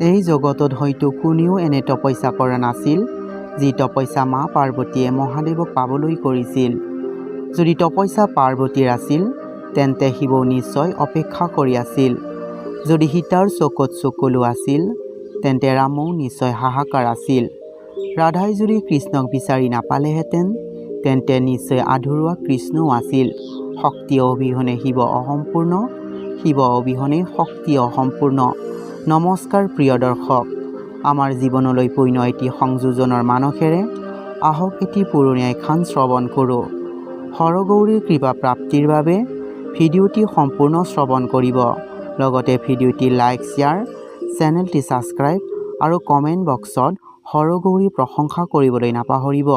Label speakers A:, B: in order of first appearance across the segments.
A: এই জগতত হয়তো কোনেও এনে তপস্যা কৰা নাছিল, যি তপস্যা মা পাৰ্বতীয়ে মহাদেৱক পাবলৈ কৰিছিল। যদি তপস্যা পাৰ্বতীৰ আছিল, তেন্তে শিৱ নিশ্চয় অপেক্ষা কৰি আছিল। যদি সীতাৰ চকুত চকুলো আছিল, তেন্তে ৰামও নিশ্চয় হাহাকাৰ আছিল। ৰাধাই যদি কৃষ্ণক বিচাৰি নাপালেহেঁতেন, তেন্তে নিশ্চয় আধৰুৱা কৃষ্ণও আছিল। শক্তি অবিহনে শিৱ অসম্পূৰ্ণ, শিৱ অবিহনে শক্তি অসম্পূৰ্ণ। নমস্কাৰ প্ৰিয় দৰ্শক, আমাৰ জীৱনলৈ পূৰ্ণ এটি সংযোজনৰ মানসেৰে আহক এটি পুৰণি আখ্যান শ্ৰৱণ কৰোঁ। হৰগৌৰীৰ কৃপা প্ৰাপ্তিৰ বাবে ভিডিঅ'টি সম্পূৰ্ণ শ্ৰৱণ কৰিব। লগতে ভিডিঅ'টি লাইক, শ্বেয়াৰ, চেনেলটি ছাবস্ক্ৰাইব আৰু কমেণ্ট বক্সত হৰগৌৰীৰ প্ৰশংসা কৰিবলৈ নাপাহৰিব।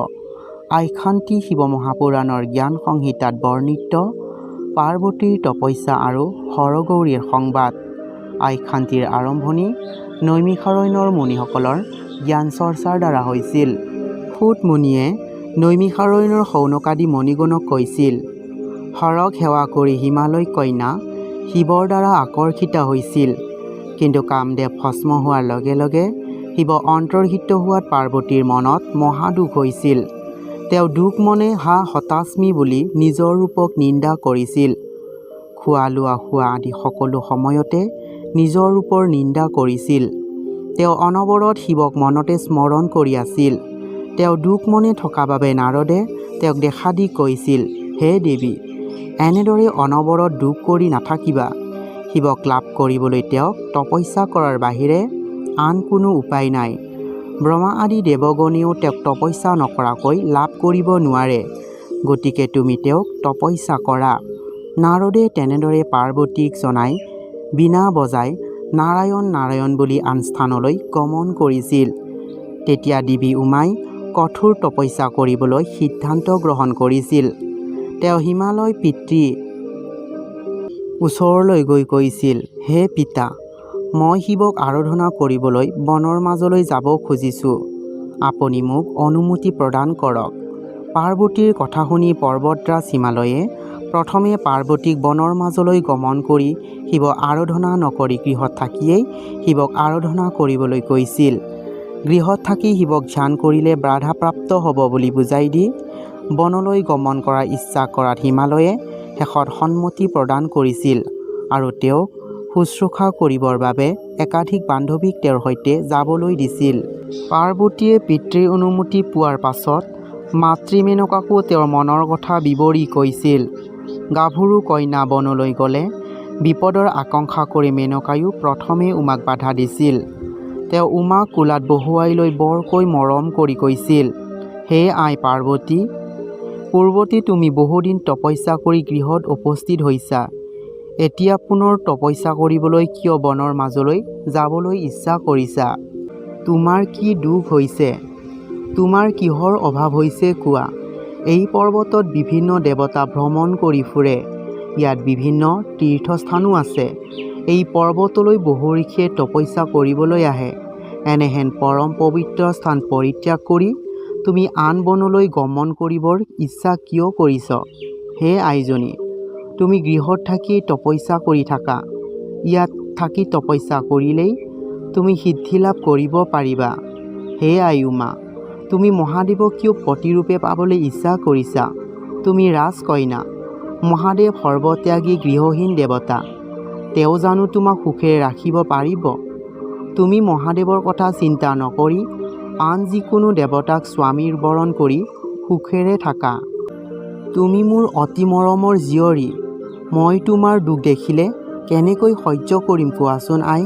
A: আখ্যানটি শিৱ মহাপুৰাণৰ জ্ঞান সংহিতাত বৰ্ণিত পাৰ্বতীৰ তপস্যা আৰু হৰগৌৰীৰ সংবাদ। আখ্যানটিৰ আৰম্ভণি নৈমিষাৰণ্যৰ মুনিসকলৰ জ্ঞান চৰ্চাৰ দ্বাৰা হৈছিল। সূত মুনিয়ে নৈমিষাৰণ্যৰ শৌনকাদি মণিগণক কৈছিল, হৰক সেৱা কৰি হিমালয় কন্যা শিৱৰ দ্বাৰা আকৰ্ষিত হৈছিল। কিন্তু কামদেৱ ভস্ম হোৱাৰ লগে লগে শিৱ অন্তৰ্হিত হোৱাত পাৰ্বতীৰ মনত মহাদুখ হৈছিল। তেওঁ দুখ মনে হা হতাস্মি বুলি নিজৰ ৰূপক নিন্দা কৰিছিল। খোৱা লোৱা শোৱা আদি সকলো সময়তে নিজৰ ৰূপৰ নিন্দা কৰিছিল। তেওঁ অনবৰত শিৱক মনতে স্মৰণ কৰি আছিল। তেওঁ দুখ মনে থকা বাবে নাৰদে তেওঁক দেখা দি কৈছিল, হে দেৱী, এনেদৰে অনবৰত দুখ কৰি নাথাকিবা। শিৱক লাভ কৰিবলৈ তেওঁক তপস্যা কৰাৰ বাহিৰে আন কোনো উপায় নাই। ব্ৰহ্মা আদি দেৱগণেও তেওঁক তপস্যা নকৰাকৈ লাভ কৰিব নোৱাৰে। গতিকে তুমি তেওঁক তপস্যা কৰা। নাৰদে তেনেদৰে পাৰ্বতীক জনাই বীণা বজাই নাৰায়ণ নাৰায়ণ বুলি আন স্থানলৈ গমন কৰিছিল। তেতিয়া দেৱী উমাই কঠোৰ তপস্যা কৰিবলৈ সিদ্ধান্ত গ্ৰহণ কৰিছিল। তেওঁ হিমালয় পিতৃ ওচৰলৈ গৈ কৈছিল, হে পিতা, মই শিৱক আৰাধনা কৰিবলৈ বনৰ মাজলৈ যাব খুজিছোঁ। আপুনি মোক অনুমতি প্ৰদান কৰক। পাৰ্বতীৰ কথা শুনি পৰ্বতৰাজ হিমালয়ে প্ৰথমে পাৰ্বতীক বনৰ মাজলৈ গমন কৰি শিৱ আৰাধনা নকৰি গৃহত থাকিয়েই শিৱক আৰাধনা কৰিবলৈ কৈছিল। গৃহত থাকি শিৱক ধ্যান কৰিলে বাধাপ্ৰাপ্ত হ'ব বুলি বুজাই দি বনলৈ গমন কৰাৰ ইচ্ছা কৰাত হিমালয়ে শেষত সন্মতি প্ৰদান কৰিছিল আৰু তেওঁক শুশ্ৰূষা কৰিবৰ বাবে একাধিক বান্ধৱীক তেওঁৰ সৈতে যাবলৈ দিছিল। পাৰ্বতীয়ে পিতৃৰ অনুমতি পোৱাৰ পাছত মাতৃ মেনকাকো তেওঁৰ মনৰ কথা বিৱৰি কৈছিল। গাভৰু কন্যা বনলৈ গ'লে বিপদৰ আশংকা কৰি মেনকায়ো প্ৰথমে উমাক বাধা দিছিল। তেওঁ উমাক কোলাত বহুৱাই লৈ বৰকৈ মৰম কৰি কৈছিল, হে আই পাৰ্বতী, পূৰ্বতে তুমি বহুদিন তপস্যা কৰি গৃহত উপস্থিত হৈছা। এতিয়া পুনৰ তপস্যা কৰিবলৈ কিয় বনৰ মাজলৈ যাবলৈ ইচ্ছা কৰিছা? তোমাৰ কি দুখ হৈছে? তোমাৰ কিহৰ অভাৱ হৈছে কোৱা? এই পৰ্বতত বিভিন্ন দেৱতা ভ্ৰমণ কৰি ফুৰে। ইয়াত বিভিন্ন তীৰ্থস্থানো আছে। এই পৰ্বতলৈ বহু ঋষিয়ে তপস্যা কৰিবলৈ আহে। এনেহেন পৰম পবিত্ৰ স্থান পৰিত্যাগ কৰি তুমি আন বনলৈ গমন কৰিবৰ ইচ্ছা কিয় কৰিছ? হে আইজনী, তুমি গৃহত থাকি তপস্যা কৰি থাকা। ইয়াত থাকি তপস্যা কৰিলেই তুমি সিদ্ধি লাভ কৰিব পাৰিবা। হে আই উমা, তুমি মহাদেৱক কিয় পতিৰূপে পাবলৈ ইচ্ছা কৰিছা? তুমি ৰাজকন্যা। মহাদেৱ সৰ্বত্যাগী গৃহহীন দেৱতা। তেওঁ জানো তোমাক সুখেৰে ৰাখিব পাৰিব? তুমি মহাদেৱৰ কথা চিন্তা নকৰি আন যিকোনো দেৱতাক স্বামীৰ বৰণ কৰি সুখেৰে থাকা। তুমি মোৰ অতি মৰমৰ জীয়ৰী। মই তোমাৰ দুখ দেখিলে কেনেকৈ সহ্য কৰিম কোৱাচোন আই?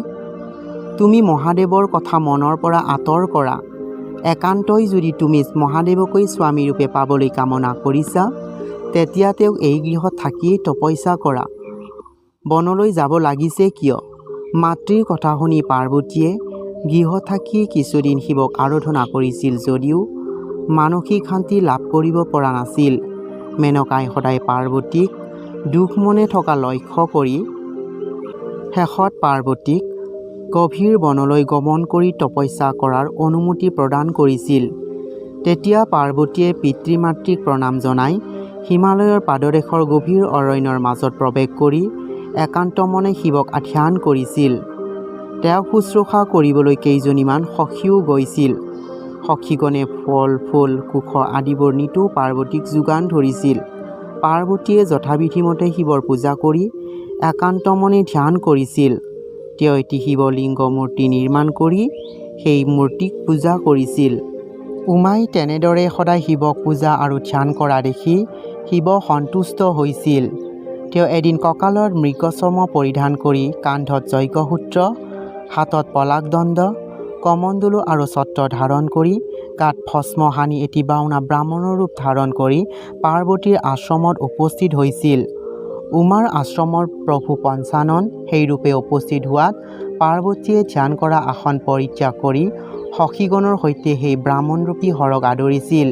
A: তুমি মহাদেৱৰ কথা মনৰ পৰা আঁতৰ কৰা। একান্তই যদি তুমি মহাদেৱকৈ স্বামীৰূপে পাবলৈ কামনা কৰিছা, তেতিয়া তেওঁক এই গৃহত থাকিয়েই তপস্যা কৰা। বনলৈ যাব লাগিছে কিয়? মাতৃৰ কথা শুনি পাৰ্বতীয়ে গৃহত থাকি কিছুদিন শিৱক আৰাধনা কৰিছিল যদিও মানসিক শান্তি লাভ কৰিব পৰা নাছিল। মেনকাই সদায় পাৰ্বতীক দুখ মনে থকা লক্ষ্য কৰি শেষত পাৰ্বতীক গভীৰ বনলৈ গমন কৰি তপস্যা কৰাৰ অনুমতি প্ৰদান কৰিছিল। তেতিয়া পাৰ্বতীয়ে পিতৃ মাতৃক প্ৰণাম জনাই হিমালয়ৰ পাদদেশৰ গভীৰ অৰণ্যৰ মাজত প্ৰৱেশ কৰি একান্ত মনে শিৱক ধ্যান কৰিছিল। তেওঁক শুশ্ৰূষা কৰিবলৈ কেইজনীমান সখীও গৈছিল। সখীগণে ফল ফুল কুশ আদিবোৰ নিতৌ পাৰ্বতীক যোগান ধৰিছিল। পাৰ্বতীয়ে যথাবিধিমতে শিৱৰ পূজা কৰি একান্ত মনে ধ্যান কৰিছিল। তেওঁ এটি শিৱলিংগ মূৰ্তি নিৰ্মাণ কৰি সেই মূৰ্তিক পূজা কৰিছিল। উমাই তেনেদৰে সদায় শিৱক পূজা আৰু ধ্যান কৰা দেখি শিৱ সন্তুষ্ট হৈছিল। তেওঁ এদিন কঁকালত মৃগচৰ্ম পৰিধান কৰি কান্ধত যজ্ঞসূত্ৰ, হাতত পলাকদণ্ড, কমণ্ডলু আৰু ছত্ৰ ধাৰণ কৰি গাত ভস্ম সানি এটি বাওনা ব্ৰাহ্মণৰ ৰূপ ধাৰণ কৰি পাৰ্বতীৰ আশ্ৰমত উপস্থিত হৈছিল। উমাৰ আশ্ৰমৰ প্ৰভু পঞ্চানন সেই ৰূপে উপস্থিত হোৱাত পাৰ্বতীয়ে ধ্যান কৰা আসন পৰিত্যাগ কৰি সখীগণৰ সৈতে সেই ব্ৰাহ্মণৰূপী হৰক আদৰিছিল।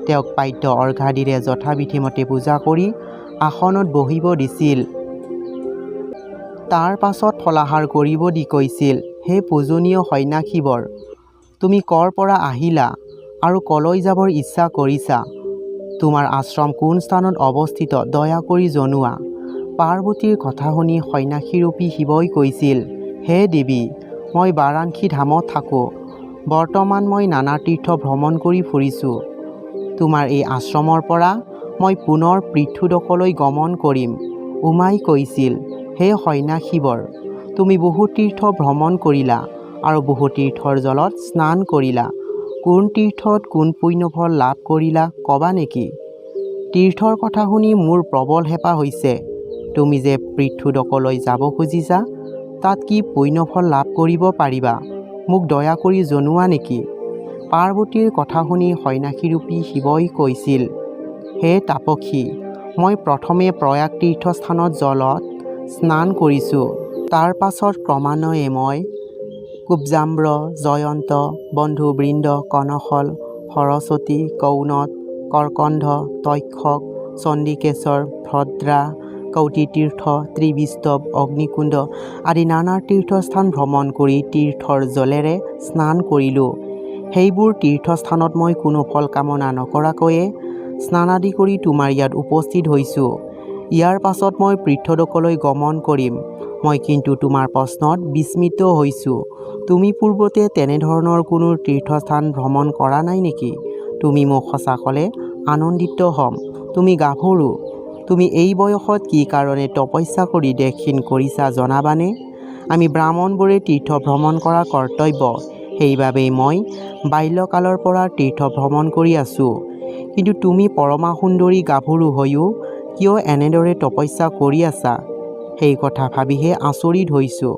A: তেওঁক পাদ্য অৰ্ঘাদিৰে যথাবিধিমতে পূজা কৰি আসনত বহিব দিছিল। তাৰ পাছত ফলাহাৰ কৰিব দি কৈছিল, হে পূজনীয় সন্যাসীবৰ, তুমি ক'ৰ পৰা আহিলা আৰু কলৈ যাবৰ ইচ্ছা কৰিছা? তোমাৰ আশ্ৰম কোন স্থানত অৱস্থিত দয়া কৰি জনোৱা। পাৰ্বতীৰ কথা শুনি সন্যাসীৰূপী শিৱই কৈছিল, হে দেৱী, মই বাৰাণসী ধামত থাকোঁ। বৰ্তমান মই নানা তীৰ্থ ভ্ৰমণ কৰি ফুৰিছোঁ। তোমাৰ এই আশ্ৰমৰ পৰা মই পুনৰ পৃথুদকলৈ গমন কৰিম। উমাই কৈছিল, হে সন্যাসীবৰ, তুমি বহু তীৰ্থ ভ্ৰমণ কৰিলা আৰু বহু তীৰ্থৰ জলত স্নান কৰিলা। কোন তীৰ্থত কোন পুণ্যফল লাভ কৰিলা ক'বা নেকি? তীৰ্থৰ কথা শুনি মোৰ প্ৰবল হেঁপাহ হৈছে। তুমি যে পৃথুদকলৈ যাব খুজিছা, তাত কি পুণ্যফল লাভ কৰিব পাৰিবা, মোক দয়া কৰি জনোৱা নেকি? পাৰ্বতীৰ কথা শুনি সন্যাসীৰূপী শিৱই কৈছিল, হে তাপসী, মই প্ৰথমে প্ৰয়াগ তীৰ্থস্থানত জলত স্নান কৰিছোঁ। তাৰ পাছত ক্ৰমান্বয়ে মই কুব্জাম্ৰ, জয়ন্ত, বন্ধুবৃন্দ, কনশল, সৰস্বতী, কৌনত, কৰ্কণ্ড, তক্ষক, চণ্ডিকেশ্বৰ, ভদ্ৰা, কৌটিতীৰ্থ, ত্ৰিবিষ্টৱ, অগ্নিকুণ্ড আদি নানা তীৰ্থস্থান ভ্ৰমণ কৰি তীৰ্থৰ জলেৰে স্নান কৰিলোঁ। সেইবোৰ তীৰ্থস্থানত মই কোনো ফল কামনা নকৰাকৈয়ে স্নানাদি কৰি তোমাৰ ইয়াত উপস্থিত হৈছোঁ। ইয়াৰ পাছত মই পৃথুদকলৈ গমন কৰিম। মই কিন্তু তোমাৰ প্ৰশ্নত বিস্মিত হৈছোঁ। তুমি পূৰ্বতে তেনেধৰণৰ কোনো তীৰ্থস্থান ভ্ৰমণ কৰা নাই নেকি? তুমি মোক সঁচা ক'লে আনন্দিত হ'ম। তুমি গাভৰু। তুমি এই বয়সত কি কাৰণে তপস্যা কৰি দেশহীন কৰিছা জনাবানে? আমি ব্ৰাহ্মণবোৰে তীৰ্থ ভ্ৰমণ কৰা কৰ্তব্য, সেইবাবেই মই বাল্যকালৰ পৰা তীৰ্থ ভ্ৰমণ কৰি আছোঁ। কিন্তু তুমি পৰমা সুন্দৰী গাভৰু হৈও কিয় এনেদৰে তপস্যা কৰি আছা, সেই কথা ভাবিহে আচৰিত হৈছোঁ।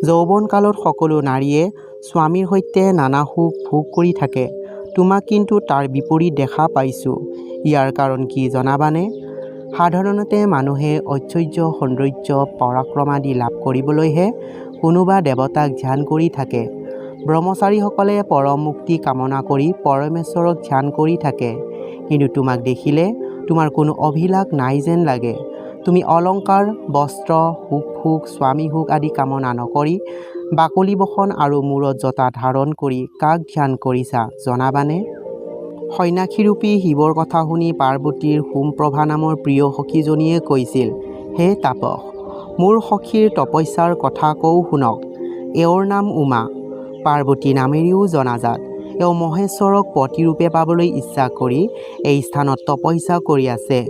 A: যৌৱনকালত সকলো নাৰীয়ে স্বামীৰ সৈতে নানা সুখ ভোগ কৰি থাকে, তোমাক কিন্তু তাৰ বিপৰীত দেখা পাইছোঁ। ইয়াৰ কাৰণ কি জনাবানে? সাধাৰণতে মানুহে ঐশ্বৰ্য, সৌন্দৰ্য, পৰাক্ৰম আদি লাভ কৰিবলৈহে কোনোবা দেৱতাক ধ্যান কৰি থাকে। ব্ৰহ্মচাৰীসকলে পৰম মুক্তি কামনা কৰি পৰমেশ্বৰক ধ্যান কৰি থাকে। কিন্তু তোমাক দেখিলে তোমাৰ কোনো অভিলাষ নাই যেন লাগে। তুমি অলংকাৰ, বস্ত্ৰ, সুখ ভোগ, স্বামী সুখ আদি কামনা নকৰি বাকলি বসন আৰু মূৰত জটা ধাৰণ কৰি কাক ধ্যান কৰিছা জনাবানে? সন্যাসীৰূপী শিৱৰ কথা শুনি পাৰ্বতীৰ সোমপ্ৰভা নামৰ প্ৰিয় সখীজনীয়ে কৈছিল, হে তাপস, মোৰ সখীৰ তপস্যাৰ কথা কওঁ শুনক। এওঁৰ নাম উমা, পাৰ্বতী নামেৰেও জনাজাত। এওঁ মহেশ্বৰক পতিৰূপে পাবলৈ ইচ্ছা কৰি এই স্থানত তপস্যা কৰি আছে।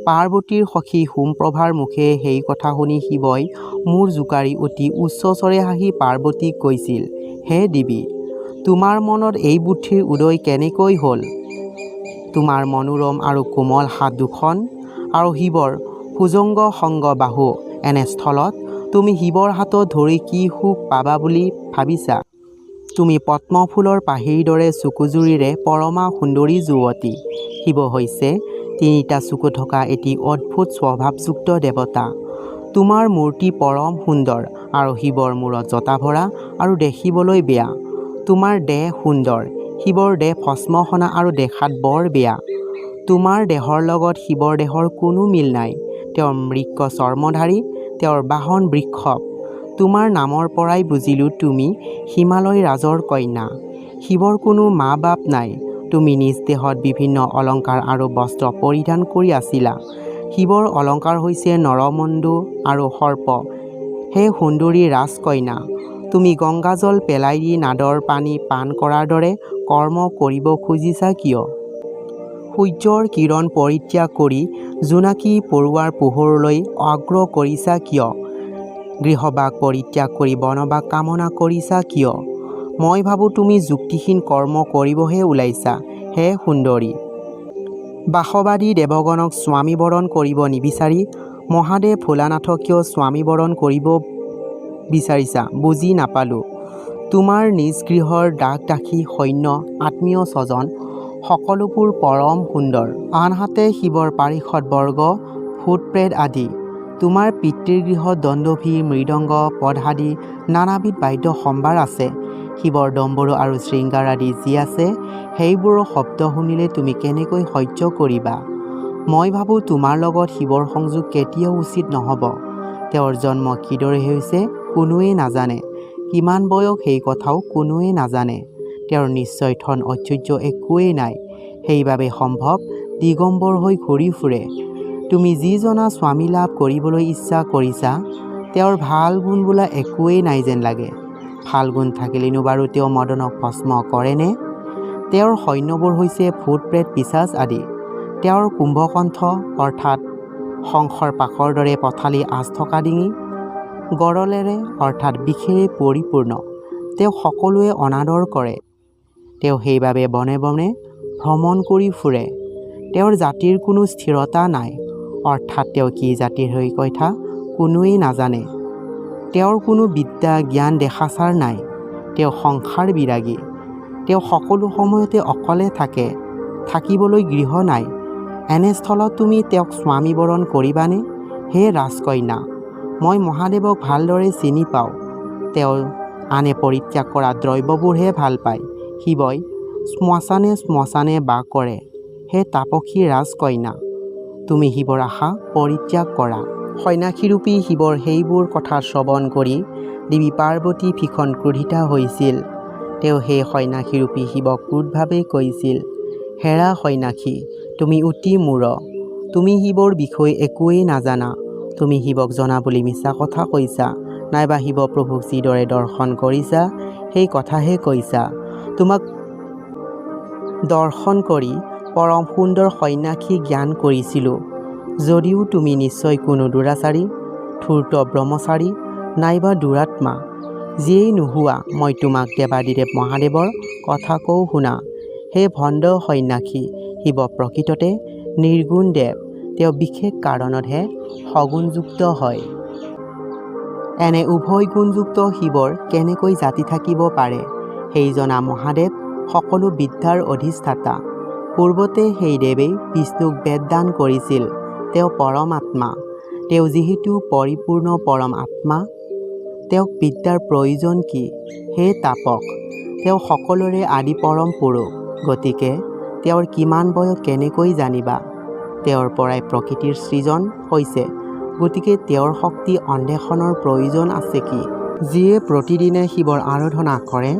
A: পাৰ্বতীৰ সখী সোমপ্ৰভাৰ মুখে সেই কথা শুনি শিৱই মূৰ জোকাৰি অতি উচ্চস্বৰে হাঁহি পাৰ্বতীক কৈছিল, হে দেৱী, তোমাৰ মনত এই বুদ্ধিৰ উদয় কেনেকৈ হ'ল? তোমাৰ মনোৰম আৰু কোমল হাত দুখন আৰু শিৱৰ ভুজংগ সংগ বাহু, এনে স্থলত তুমি শিৱৰ হাতত ধৰি কি সুখ পাবা বুলি ভাবিছা? তুমি পদ্মফুলৰ পাহিৰ দৰে চকুজুৰিৰে পৰমা সুন্দৰী যুৱতী। শিৱ হৈছে তিনিটা চকু থকা এটি অদ্ভুত স্বভাৱযুক্ত দেৱতা। তোমাৰ মূৰ্তি পৰম সুন্দৰ আৰু শিৱৰ মূৰত জটা ভৰা আৰু দেখিবলৈ বেয়া। তোমাৰ দেহ সুন্দৰ, শিৱৰ দেহ ভস্মসনা আৰু দেখাত বৰ বেয়া। তোমাৰ দেহৰ লগত শিৱৰ দেহৰ কোনো মিল নাই। তেওঁৰ মৃগ চৰ্মধাৰী, তেওঁৰ বাহন বৃষভ। তোমাৰ নামৰ পৰাই বুজিলোঁ তুমি হিমালয় ৰাজৰ কন্যা। শিৱৰ কোনো মা বাপ নাই। তুমি নিজ দেহত বিভিন্ন অলংকাৰ আৰু বস্ত্ৰ পৰিধান কৰি আছিলা। শিৱৰ অলংকাৰ হৈছে নৰমণ্ডু আৰু সৰ্প। হে সুন্দৰী ৰাজকন্যা, তুমি গংগাজল পেলাই দি নাদৰ পানী পান কৰাৰ দৰে কৰ্ম কৰিব খুজিছা কিয়? সূৰ্যৰ কিৰণ পৰিত্যাগ কৰি জোনাকী পৰুৱাৰ পোহৰলৈ আগ্ৰহ কৰিছা কিয়? গৃহবাস পৰিত্যাগ কৰি বনবাস কামনা কৰিছা কিয়? মই ভাবোঁ তুমি যুক্তিহীন কৰ্ম কৰিবহে ওলাইছা হে সুন্দৰী। বাসবাদী দেৱগণক স্বামীবৰণ কৰিব নিবিচাৰি মহাদেৱ ভোলানাথক কিয় স্বামীবৰণ কৰিব বিচাৰিছা বুজি নাপালোঁ। তোমাৰ নিজ গৃহৰ দাস দাসী সৈন্য আত্মীয় স্বজন সকলোবোৰ পৰম সুন্দৰ, আনহাতে শিৱৰ পাৰিষদ বৰ্গ ভূত প্ৰেত আদি। তোমাৰ পিতৃৰ গৃহত দণ্ডভি মৃদংগ পদাদি নানাবিধ বাদ্য সম্ভাৰ আছে। শিৱৰ ডম্বৰু আৰু শৃংগাৰ আদি যি আছে সেইবোৰৰ শব্দ শুনিলে তুমি কেনেকৈ সহ্য কৰিবা? মই ভাবোঁ তোমাৰ লগত শিৱৰ সংযোগ কেতিয়াও উচিত নহ'ব। তেওঁৰ জন্ম কিদৰে হৈছে কোনোৱে নাজানে, কিমান বয়স সেই কথাও কোনোৱে নাজানে। তেওঁৰ নিশ্চয় ধন ঐশ্বৰ্য একোৱেই নাই, সেইবাবে সম্ভৱ দিগম্বৰ হৈ ঘূৰি ফুৰে। তুমি যিজনা স্বামী লাভ কৰিবলৈ ইচ্ছা কৰিছা তেওঁৰ ভাল গুণ বোলা একোৱেই নাই যেন লাগে। ভাল গুণ থাকিলেনো বাৰু তেওঁ মদনক ভস্ম কৰেনে? তেওঁৰ সৈন্যবোৰ হৈছে ভূত প্ৰেত পিশাচ আদি। তেওঁৰ কুম্ভকণ্ঠ অৰ্থাৎ শংখৰ পাকৰ দৰে পথালি আঁচ থকা ডিঙি, গৰলেৰে অৰ্থাৎ বিষেৰে পৰিপূৰ্ণ। তেওঁক সকলোৱে অনাদৰ কৰে। তেওঁ সেইবাবে বনে বনে ভ্ৰমণ কৰি ফুৰে। তেওঁৰ জাতিৰ কোনো স্থিৰতা নাই, অৰ্থাৎ তেওঁ কি জাতিৰ হৈ কথা কোনোৱেই নাজানে। তেওঁৰ কোনো বিদ্যা জ্ঞান দেখাচাৰ নাই। তেওঁ সংসাৰ বিৰাগী। তেওঁ সকলো সময়তে অকলে থাকে, থাকিবলৈ গৃহ নাই। এনেস্থলত তুমি তেওঁক স্বামীবৰণ কৰিবানে? হে ৰাজকন্যা, মই মহাদেৱক ভালদৰে চিনি পাওঁ। তেওঁ আনে পৰিত্যাগ কৰা দ্ৰব্যবোৰহে ভাল পায়। শিৱই শ্মশানে শ্মশানে বাস কৰে। হে তাপসী ৰাজকন্যা, তুমি শিৱৰ আশা পৰিত্যাগ কৰা। সন্যাসীৰূপী শিৱৰ সেইবোৰ কথা শ্ৰৱণ কৰি দেৱী পাৰ্বতী ভীষণ ক্ৰোধিতা হৈছিল। তেওঁ সেই সন্যাসীৰূপী শিৱক ক্ৰোধভাৱে কৈছিল, হেৰা সন্যাসী, তুমি অতি মূঢ়। তুমি শিৱৰ বিষয়ে একোৱেই নাজানা। তুমি শিৱক জনা বুলি মিছা কথা কৈছা, নাইবা শিৱ প্ৰভুক যিদৰে দৰ্শন কৰিছা সেই কথাহে কৈছা। তোমাক দৰ্শন কৰি পৰম সুন্দৰ সন্যাসী জ্ঞান কৰিছিলোঁ। যদিও তুমি নিশ্চয় কোনো দুৰাচাৰী, ধূৰ্ত ব্ৰহ্মচাৰী নাইবা দুৰাত্মা। যিয়েই নোহোৱা, মই তোমাক দেৱাদিদেৱ মহাদেৱৰ কথা কওঁ শুনা। হে ভণ্ড সন্যাসী, শিৱ প্ৰকৃততে নিৰ্গুণ দেৱ। তেওঁ বিশেষ কাৰণতহে সগুণযুক্ত হয়। এনে উভয় গুণযুক্ত শিৱৰ কেনেকৈ জাতি থাকিব পাৰে? সেই জনা মহাদেৱ সকলো বিদ্যাৰ অধিষ্ঠাতা। পূৰ্বতে সেই দেৱেই বিষ্ণুক বেদদান কৰিছিল। তেওঁ পৰম আত্মা। তেওঁ যিহেতু পৰিপূৰ্ণ পৰম আত্মা, তেওঁক বিদ্যাৰ প্ৰয়োজন কি? হে তাপস, তেওঁ সকলোৰে আদি পৰম পুৰুষ। গতিকে তেওঁৰ কিমান বয়স কেনেকৈ জানিবা? তেওঁৰ পৰাই প্ৰকৃতিৰ সৃজন হৈছে, গতিকে তেওঁৰ শক্তি অন্বেষণৰ প্ৰয়োজন আছে কি? যিয়ে প্ৰতিদিনে শিৱৰ আৰাধনা কৰে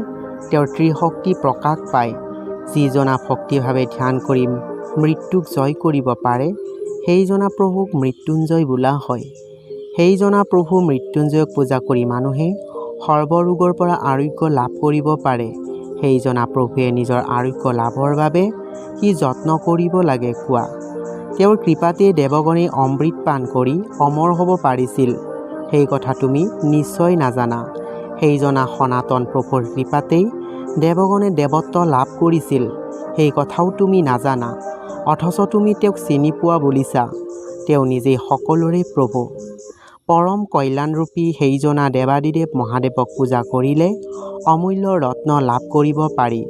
A: তেওঁৰ ত্ৰিশক্তি প্ৰকাশ পায়। যিজনা ভক্তিভাৱে ধ্যান কৰি মৃত্যুক জয় কৰিব পাৰে সেইজনা প্ৰভুক মৃত্যুঞ্জয় বোলা হয়। সেইজনা প্ৰভু মৃত্যুঞ্জয়ক পূজা কৰি মানুহে সৰ্বৰোগৰ পৰা আৰোগ্য লাভ কৰিব পাৰে। সেইজনা প্ৰভুৱে নিজৰ আৰোগ্য লাভৰ বাবে কি যত্ন কৰিব লাগে কোৱা? তেওঁৰ কৃপাতে দেৱগণে অমৃত পান কৰি অমৰ হ'ব পাৰিছিল। সেই কথা তুমি নিশ্চয় নাজানা। সেইজনা সনাতন প্ৰভুৰ কৃপাতেই দেৱগণে দেৱত্ব লাভ কৰিছিল। সেই কথাও তুমি নাজানা, অথচ তুমি তেওঁক চিনি পোৱা বুলিছা। তেওঁ নিজেই সকলোৰে প্ৰভু। পৰম কল্যাণৰূপী সেইজনা দেৱাদিদেৱ মহাদেৱক পূজা কৰিলে অমূল্য ৰত্ন লাভ কৰিব পাৰি।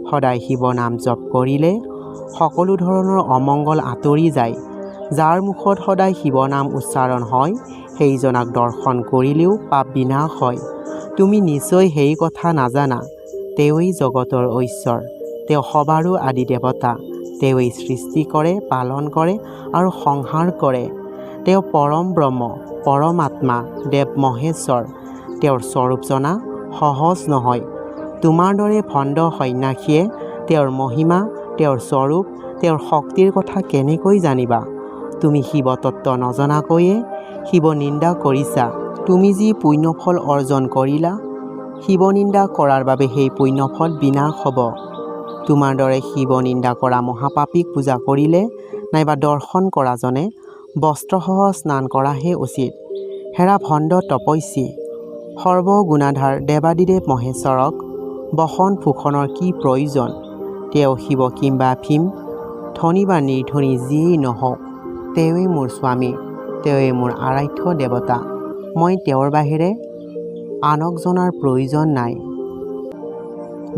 A: সদায় শিৱ নাম জপ কৰিলে সকলো ধৰণৰ অমংগল আঁতৰি যায়। যাৰ মুখত সদায় শিৱ নাম উচ্চাৰণ হয় সেইজনাক দৰ্শন কৰিলেও পাপ বিনাশ হয়। তুমি নিশ্চয় সেই কথা নাজানা। তেওঁৱেই জগতৰ ঐশ্বৰ। তেওঁ সবাৰো আদি দেৱতা। তেওঁৱেই সৃষ্টি কৰে, পালন কৰে আৰু সংহাৰ কৰে। তেওঁ পৰম ব্ৰহ্ম, পৰম আত্মা, দেৱ মহেশ্বৰ। তেওঁৰ স্বৰূপ জনা সহজ নহয়। তোমাৰ দৰে ভণ্ড সন্যাসীয়ে তেওঁৰ মহিমা, তেওঁৰ স্বৰূপ, তেওঁৰ শক্তিৰ কথা কেনেকৈ জানিবা? তুমি শিৱতত্ত্ব নজনাকৈয়ে শিৱ নিন্দা কৰিছা। তুমি যি পুণ্যফল অৰ্জন কৰিলা শিৱ নিন্দা কৰাৰ বাবে সেই পুণ্যফল বিনাশ হ'ব। তোমাৰ দৰে শিৱ নিন্দা কৰা মহাপাপীক পূজা কৰিলে নাইবা দৰ্শন কৰাজনে বস্ত্ৰসহ স্নান কৰাহে উচিত। হেৰা ভণ্ড তপস্বী, সৰ্বগুণাধাৰ দেৱাদিদেৱ মহেশ্বৰক বসন ভূষণৰ কি প্ৰয়োজন? তেওঁ শিৱ কিম্বা ভীম, ধনী বা নিৰ্ধনী যিয়েই নহওক, তেওঁৱেই মোৰ স্বামী, তেওঁৱেই মোৰ আৰাধ্য দেৱতা। মই তেওঁৰ বাহিৰে আনক জনাৰ প্ৰয়োজন নাই।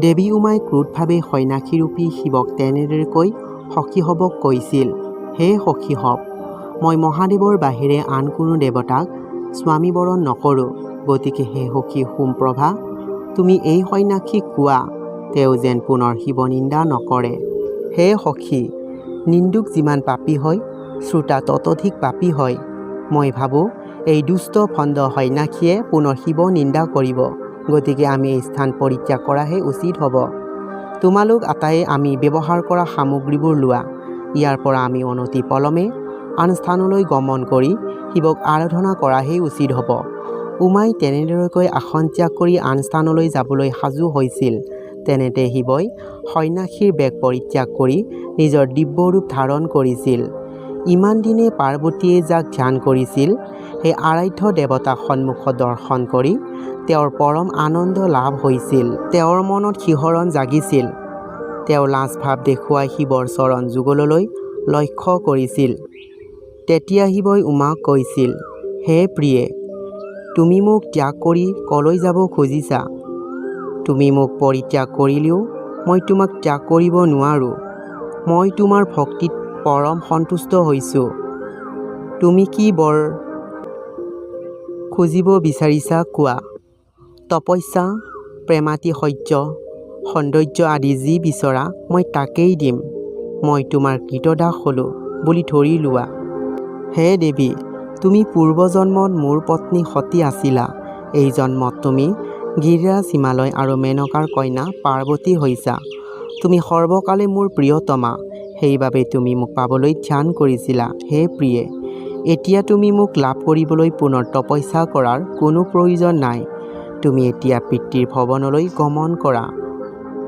A: দেৱী উমাই ক্ৰোধভাৱে সন্যাসীৰূপী শিৱক তেনেদৰে কৈ সখীসৱক কৈছিল, হে সখীসৱ, মই মহাদেৱৰ বাহিৰে আন কোনো দেৱতাক স্বামী বৰণ নকৰোঁ। গতিকে হে সখী সোমপ্ৰভা, তুমি এই সন্যাসীক কোৱা, তেওঁ যেন পুনৰ শিৱ নিন্দা নকৰে। হে সখী, নিন্দুক যিমান পাপী হয়, শ্ৰোতা ততোধিক পাপী হয়। মই ভাবোঁ এই দুষ্ট ভণ্ড সন্যাসীয়ে পুনৰ শিৱ নিন্দা কৰিব। গতিকে আমি এই স্থান পৰিত্যাগ কৰাহে উচিত হ'ব। তোমালোক আটাইয়ে আমি ব্যৱহাৰ কৰা সামগ্ৰীবোৰ লোৱা। ইয়াৰ পৰা আমি অনতি পলমে আন স্থানলৈ গমন কৰি শিৱক আৰাধনা কৰাহে উচিত হ'ব। উমাই তেনেদৰেকৈ আসন ত্যাগ কৰি আন স্থানলৈ যাবলৈ সাজু হৈছিল। তেনেতে শিৱই সন্যাসীৰ বেশ পৰিত্যাগ কৰি নিজৰ দিব্যৰূপ ধাৰণ কৰিছিল। ইমান দিনে পাৰ্বতীয়ে যাক ধ্যান কৰিছিল, সেই আৰাধ্য দেৱতাক সন্মুখত দৰ্শন কৰি তেওঁৰ পৰম আনন্দ লাভ হৈছিল। তেওঁৰ মনত শিহৰণ জাগিছিল। তেওঁ লাজভাৱ দেখুৱাই শিৱৰ চৰণ যুগললৈ লক্ষ্য কৰিছিল। তেতিয়া শিৱই উমাক কৈছিল, হে প্ৰিয়ে, তুমি মোক ত্যাগ কৰি কলৈ যাব খুজিছা? তুমি মোক পৰিত্যাগ কৰিলেও মই তোমাক ত্যাগ কৰিব নোৱাৰোঁ। মই তোমাৰ ভক্তিত পৰম সন্তুষ্ট হৈছোঁ। তুমি কি বৰ খুজিব বিচাৰিছা কোৱা? তপস্যা, প্ৰেমাতিশয্য, সৌন্দৰ্য আদি যি বিচৰা মই তাকেই দিম। মই তোমাৰ কৃতদাস হ'লোঁ বুলি ধৰি লোৱা। হে দেৱী, তুমি পূৰ্বজন্মত মোৰ পত্নী সতী আছিলা। এই জন্মত তুমি গিৰিৰাজ, হিমালয় আৰু মেনকাৰ কন্যা পাৰ্বতী হৈছা। তুমি সৰ্বকালে মোৰ প্ৰিয়তমা। সেইবাবে তুমি মোক পাবলৈ ধ্যান কৰিছিলা। হে প্ৰিয়ে, এতিয়া তুমি মোক লাভ কৰিবলৈ পুনৰ তপস্যা কৰাৰ কোনো প্ৰয়োজন নাই। তুমি এতিয়া পিতৃৰ ভৱনলৈ গমন কৰা।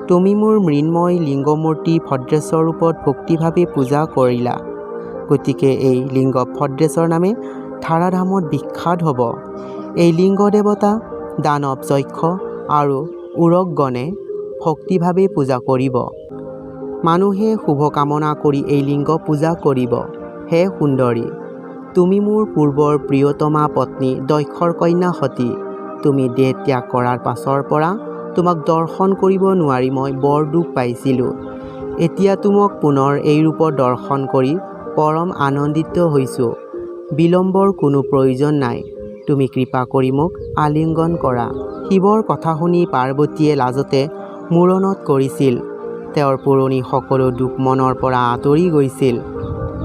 A: তুমি মোৰ মৃন্ময় লিংগমূৰ্তি ভদ্ৰেশ্বৰ ৰূপত ভক্তিভাৱে পূজা কৰিলা। গতিকে এই লিংগ ভদ্ৰেশ্বৰ নামে ধাৰাধামত বিখ্যাত হ'ব। এই লিংগ দেৱতা দানৱ, যক্ষ আৰু উৰগগণে ভক্তিভাৱে পূজা কৰিব। মানুহে শুভ কামনা কৰি এই লিংগ পূজা কৰিব। হে সুন্দৰী, তুমি মোৰ পূৰ্বৰ প্ৰিয়তমা পত্নী দক্ষৰ কন্যা সতী। তুমি দেহ ত্যাগ কৰাৰ পাছৰ পৰা তোমাক দৰ্শন কৰিব নোৱাৰি মই বৰ দুখ পাইছিলোঁ। এতিয়া তোমাক পুনৰ এই ৰূপত দৰ্শন কৰি পৰম আনন্দিত হৈছোঁ। বিলম্বৰ কোনো প্ৰয়োজন নাই। তুমি কৃপা কৰি মোক আলিংগন কৰা। শিৱৰ কথা শুনি পাৰ্বতীয়ে লাজতে মূৰণত কৰিছিল। তেওঁৰ পুৰণি সকলো দুখ মনৰ পৰা আঁতৰি গৈছিল।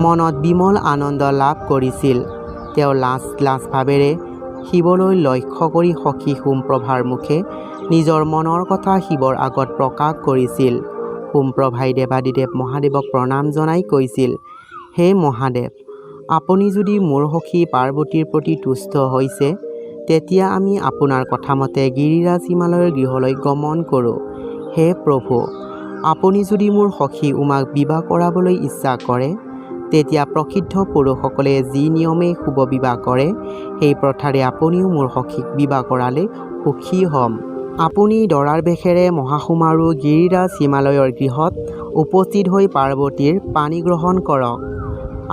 A: মনত বিমল আনন্দ লাভ কৰিছিল। তেওঁ লাজ ভাৱেৰে শিৱলৈ লক্ষ্য কৰি সখী সোমপ্ৰভাৰ মুখে নিজৰ মনৰ কথা শিৱৰ আগত প্ৰকাশ কৰিছিল। সোমপ্ৰভাই দেৱাদিদেৱ মহাদেৱক প্ৰণাম জনাই কৈছিল, হে মহাদেৱ, আপুনি যদি মোৰ সখী পাৰ্বতীৰ প্ৰতি তুষ্ট হৈছে, তেতিয়া আমি আপোনাৰ কথামতে গিৰিৰাজ হিমালয়ৰ গৃহলৈ গমন কৰোঁ। হে প্ৰভু, আপুনি যদি মোৰ সখী উমাক বিবাহ কৰাবলৈ ইচ্ছা কৰে, তেতিয়া প্ৰসিদ্ধ পুৰুষসকলে যি নিয়মে শুভ বিবাহ কৰে, সেই প্ৰথাৰে আপুনিও মোৰ সখীক বিবাহ কৰালে সুখী হ'ম। আপুনি দৰাৰ বেশেৰে মহাসুমাৰু গিৰিৰাজ হিমালয়ৰ গৃহত উপস্থিত হৈ পাৰ্বতীৰ পাণি গ্ৰহণ কৰক।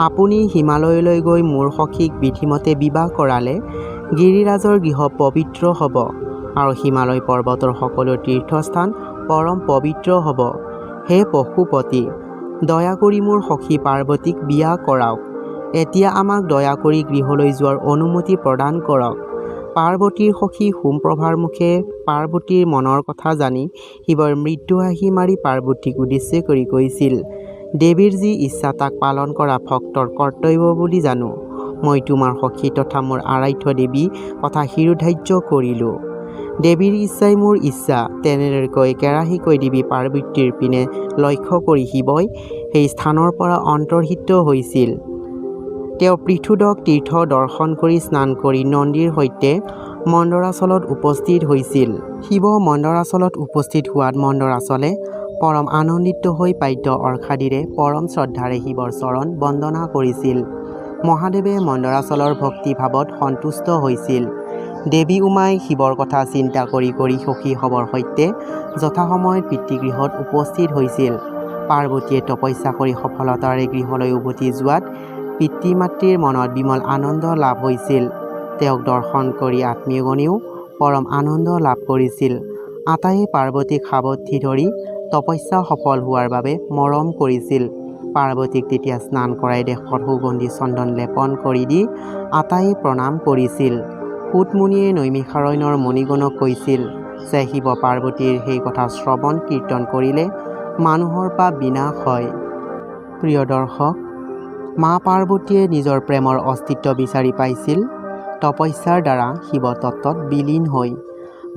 A: আপুনি হিমালয়লৈ গৈ মোৰ সখীক বিধিমতে বিবাহ কৰালে গিৰিৰাজৰ গৃহ পবিত্ৰ হ'ব আৰু হিমালয় পৰ্বতৰ সকলো তীৰ্থস্থান পৰম পবিত্ৰ হ'ব। হে পশুপতি, দয়া কৰি মোৰ সখী পাৰ্বতীক বিয়া কৰাওক। এতিয়া আমাক দয়া কৰি গৃহলৈ যোৱাৰ অনুমতি প্ৰদান কৰক। পাৰ্বতীৰ সখী সোমপ্ৰভাৰ মুখে পাৰ্বতীৰ মনৰ কথা জানি শিৱই মৃদু হাঁহি মাৰি পাৰ্বতীক উদ্দেশ্য কৰি কৈছিল, দেৱীৰ যি ইচ্ছা তাক পালন কৰা ভক্তৰ কৰ্তব্য বুলি জানো। মই তোমাৰ সখী তথা মোৰ আৰাধ্য দেৱী কথা শিৰোধাৰ্য কৰিলোঁ। দেৱীৰ ইচ্ছাই মোৰ ইচ্ছা। তেনেদৰে কৈ কেৰাহীকৈ দেৱী পাৰ্বতীৰ পিনে লক্ষ্য কৰি শিৱই সেই স্থানৰ পৰা অন্তৰ্হিত হৈছিল। তেওঁ পৃথুদক তীৰ্থ দৰ্শন কৰি স্নান কৰি নন্দীৰ সৈতে মন্দৰাচলত উপস্থিত হৈছিল। শিৱ মন্দৰাচলত উপস্থিত হোৱাত মন্দৰাচলে পৰম আনন্দিত হৈ বাদ্য অৰ্ঘাদিৰে পৰম শ্ৰদ্ধাৰে শিৱৰ চৰণ বন্দনা কৰিছিল। মহাদেৱে মন্দৰাচলৰ ভক্তিভাৱত সন্তুষ্ট হৈছিল। দেৱী উমাই শিৱৰ কথা চিন্তা কৰি সখী শৱৰ সৈতে যথাসময়ত পিতৃগৃহত উপস্থিত হৈছিল। পাৰ্বতীয়ে তপস্যা কৰি সফলতাৰে গৃহলৈ উভতি যোৱাত পিতৃ মাতৃৰ মনত বিমল আনন্দ লাভ হৈছিল। তেওঁক দৰ্শন কৰি আত্মীয়গণেও পৰম আনন্দ লাভ কৰিছিল। আটায়ে পাৰ্বতীক সাৱটি ধৰি তপস্যা সফল হোৱাৰ বাবে মৰম কৰিছিল। পাৰ্বতীক তেতিয়া স্নান কৰাই দেশত সুগন্ধি চন্দন লেপন কৰি দি আটায়ে প্ৰণাম কৰিছিল। সুতমুনিয়ে নৈমিষাৰণ্যৰ মুনিগণক কৈছিল যে শিৱ পাৰ্বতীৰ সেই কথা শ্ৰৱণ কীৰ্তন কৰিলে মানুহৰ পাপ বিনাশ হয়। প্ৰিয় দৰ্শক, মা পাৰ্বতীয়ে নিজৰ প্ৰেমৰ অস্তিত্ব বিচাৰি পাইছিল তপস্যাৰ দ্বাৰা শিৱ তত্ত্বত বিলীন হৈ।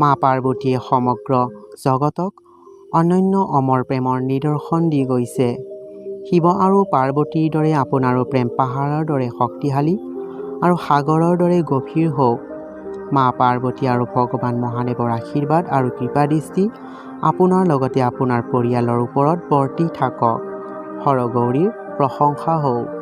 A: মা পাৰ্বতীয়ে সমগ্ৰ জগতক অনন্য অমৰ প্ৰেমৰ নিদৰ্শন দি গৈছে। শিৱ আৰু পাৰ্বতীৰ দৰে আপোনাৰো প্ৰেম পাহাৰৰ দৰে শক্তিশালী আৰু সাগৰৰ দৰে গভীৰ হওক। মা পাৰ্বতী আৰু ভগৱান মহাদেৱৰ আশীৰ্বাদ আৰু কৃপাদৃষ্টি আপোনাৰ লগতে আপোনাৰ পৰিয়ালৰ ওপৰত বৰ্তি থাকক। হৰগৌৰীৰ প্ৰশংসা হওক।